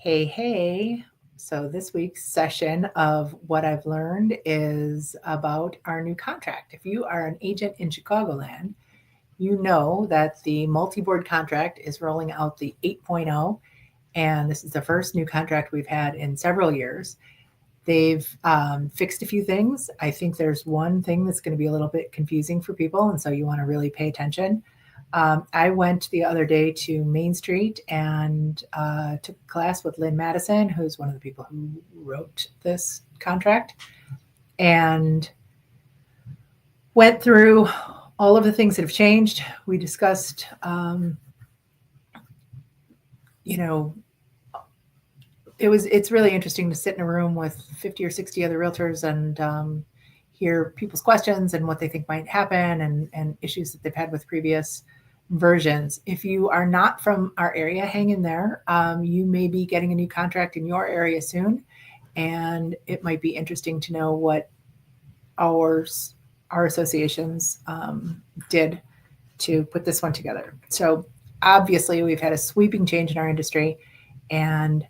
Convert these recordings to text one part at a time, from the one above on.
Hey, hey. So, this week's session of What I've Learned is about our new contract. If you are an agent in Chicagoland, you know that the multi board contract is rolling out the 8.0, and this is the first new contract we've had in several years. They've fixed a few things. I think there's one thing that's going to be a little bit confusing for people, and so you want to really pay attention. I went the other day to Main Street and took a class with Lynn Madison, who's one of the people who wrote this contract, and went through all of the things that have changed. We discussed, you know, it's really interesting to sit in a room with 50 or 60 other realtors and hear people's questions and what they think might happen and issues that they've had with previous versions. If you are not from our area, hang in there. You may be getting a new contract in your area soon, and it might be interesting to know what our our associations did to put this one together. So obviously, we've had a sweeping change in our industry, and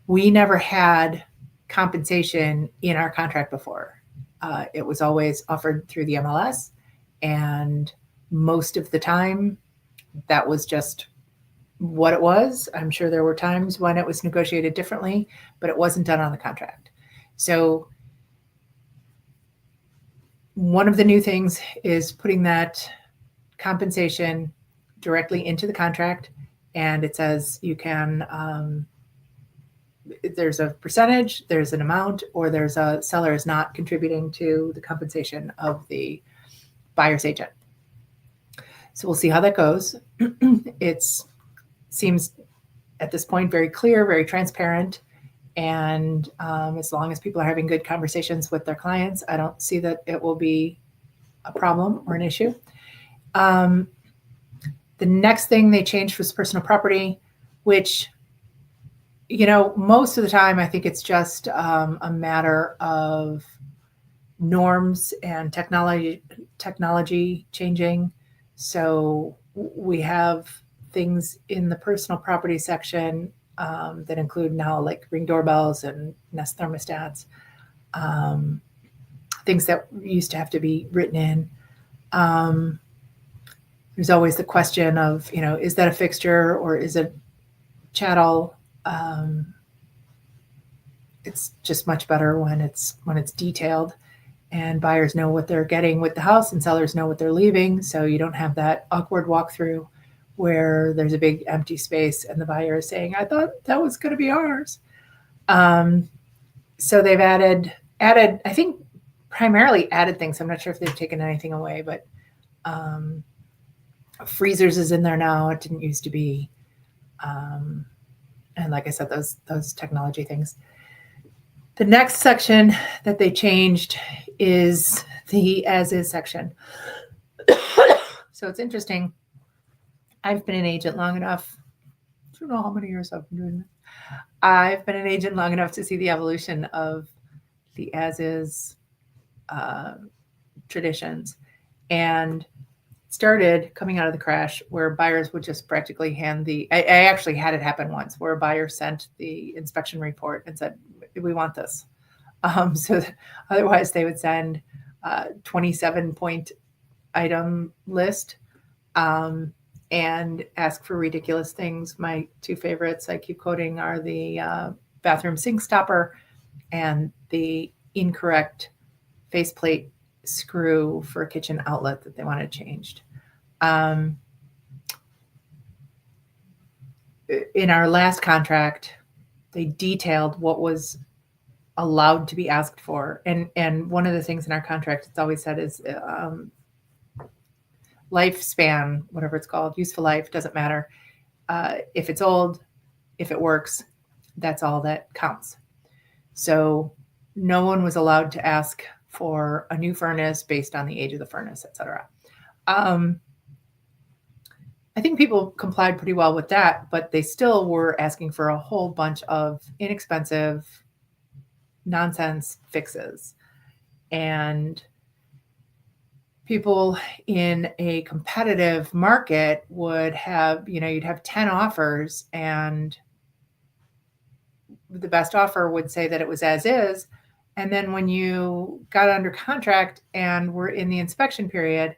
we never had compensation in our contract before. It was always offered through the MLS, and most of the time, that was just what it was. I'm sure there were times when it was negotiated differently, but it wasn't done on the contract. So, one of the new things is putting that compensation directly into the contract, and it says you can there's a percentage, there's an amount, or there's a seller is not contributing to the compensation of the buyer's agent. So we'll see how that goes. It seems at this point very clear, very transparent, and as long as people are having good conversations with their clients, I don't see that it will be a problem or an issue. The next thing they changed was personal property, which most of the time, I think it's just a matter of norms and technology changing. So we have things in the personal property section that include now like Ring doorbells and Nest thermostats, things that used to have to be written in. There's always the question of, is that a fixture or is it chattel? It's just much better when it's detailed and buyers know what they're getting with the house and sellers know what they're leaving, so you don't have that awkward walkthrough where there's a big empty space and the buyer is saying, I thought that was going to be ours. So they've added I think primarily added things. I'm not sure if they've taken anything away, but freezers is in there now. It didn't used to be. And like I said, those technology things. The next section that they changed is the as is section. So it's interesting. I've been an agent long enough. I don't know how many years I've been doing this. I've been an agent long enough to see the evolution of the as is traditions, and started coming out of the crash where buyers would just practically hand I actually had it happen once where a buyer sent the inspection report and said, we want this. So otherwise they would send 27-point item list and ask for ridiculous things. My two favorites I keep quoting are the bathroom sink stopper and the incorrect faceplate screw for a kitchen outlet that they wanted changed. In our last contract, they detailed what was allowed to be asked for, and one of the things in our contract it's always said is lifespan, whatever it's called, useful life, doesn't matter. If it's old, if it works, that's all that counts. So no one was allowed to ask for a new furnace based on the age of the furnace, etc. I think people complied pretty well with that, but they still were asking for a whole bunch of inexpensive nonsense fixes. And people in a competitive market would have, you'd have 10 offers and the best offer would say that it was as is. And then when you got under contract and were in the inspection period,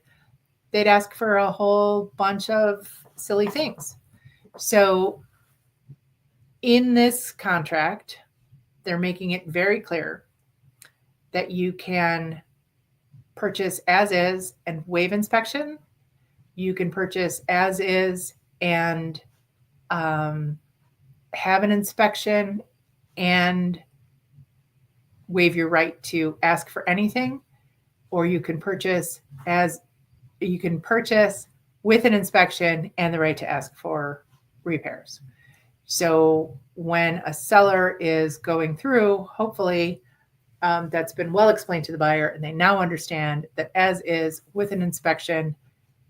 they'd ask for a whole bunch of silly things. So in this contract, they're making it very clear that you can purchase as is and waive inspection. You can purchase as is and have an inspection and waive your right to ask for anything, or you can purchase with an inspection and the right to ask for repairs. So when a seller is going through, hopefully that's been well explained to the buyer and they now understand that as is with an inspection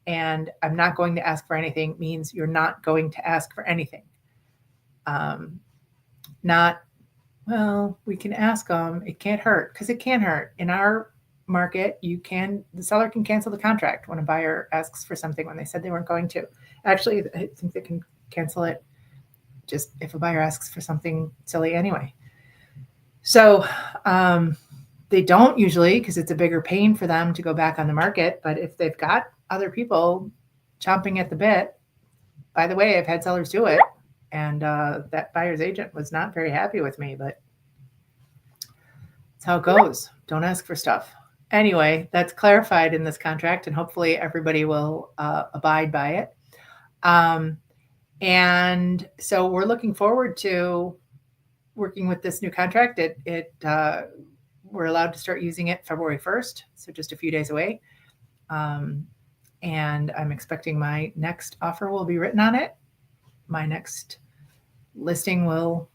and I'm not going to ask for anything means you're not going to ask for anything. Not, well, we can ask them. It can't hurt, because it can hurt. In our market, the seller can cancel the contract when a buyer asks for something when they said they weren't going to. Actually, I think they can cancel it just if a buyer asks for something silly anyway. So they don't usually, because it's a bigger pain for them to go back on the market. But if they've got other people chomping at the bit, by the way, I've had sellers do it. And that buyer's agent was not very happy with me, but that's how it goes. Don't ask for stuff. Anyway, that's clarified in this contract, and hopefully everybody will abide by it. And so we're looking forward to working with this new contract. We're allowed to start using it February 1st, so just a few days away. And I'm expecting my next offer will be written on it. My next listing will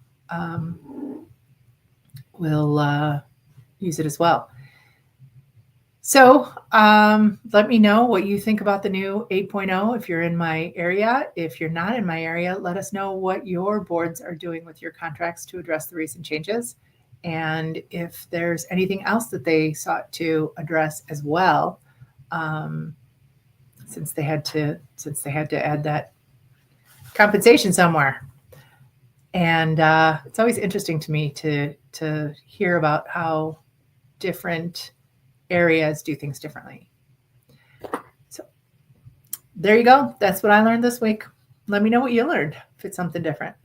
use it as well. So let me know what you think about the new 8.0 if you're in my area. If you're not in my area, let us know what your boards are doing with your contracts to address the recent changes. And if there's anything else that they sought to address as well, since they had to add that compensation somewhere. And it's always interesting to me to hear about how different areas do things differently. So there you go. That's what I learned this week. Let me know what you learned if it's something different.